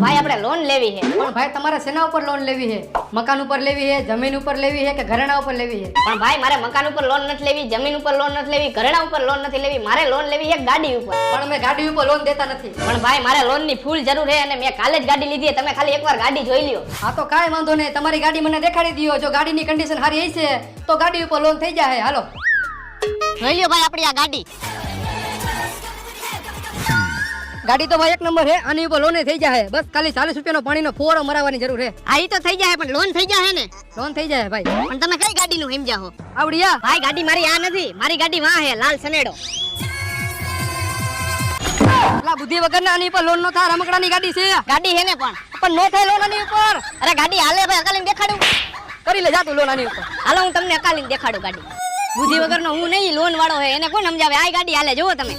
ભાઈ આપણે લોન લેવી છે. પણ ભાઈ તમારે શેના ઉપર લોન લેવી છે? મકાન ઉપર લેવી છે, જમીન ઉપર લેવી છે કે ઘરેણા ઉપર લેવી છે? પણ ભાઈ મારે મકાન ઉપર લોન નથી લેવી, જમીન ઉપર લોન નથી લેવી, ઘરેણા ઉપર લોન નથી લેવી, મારે લોન લેવી છે ગાડી ઉપર. પણ અમે ગાડી ઉપર લોન દેતા નથી. પણ ભાઈ મારે લોન ની ફૂલ જરૂર છે અને મેં કાલે જ ગાડી લીધી, તમે ખાલી એકવાર ગાડી જોઈ લ્યો. હા તો કાંઈ વાંધો નહીં, તમારી ગાડી મને દેખાડી દયો. જો ગાડીની કન્ડિશન સારી હશે તો ગાડી ઉપર લોન થઈ જાય. હાલો જોઈ લ્યો ભાઈ આપણી આ ગાડી. ગાડી તો ભાઈ એક નંબર છે, આની ઉપર લોન થઈ જાય. બસ ખાલી 40 રૂપિયાનો પાણીનો ફોરો મરાવવાની જરૂર છે. આ ઈ તો થઈ જાય પણ લોન થઈ જાય ને? લોન થઈ જાય ભાઈ. પણ તમે કઈ ગાડીનું સમજ્યા હો? આવડિયા ભાઈ ગાડી મારી આ નથી, મારી ગાડી વાહ હે લાલ સનેડો. એટલા બુદ્ધિ વગરના આની ઉપર લોન નો થાય. રમકડાની ગાડી છે. ગાડી હે ને પણ નો થાય લોન આની ઉપર. અરે ગાડી હાલે ભાઈ, અકાલીને દેખાડું. કરી લે જા તું લોન આની ઉપર. હાલો હું તમને અકાલીને દેખાડું ગાડી. બુદ્ધિ વગરનો હું નહીં, લોન વાળો હે, એને કોણ સમજાવે? આ ગાડી હાલે, જુઓ તમે.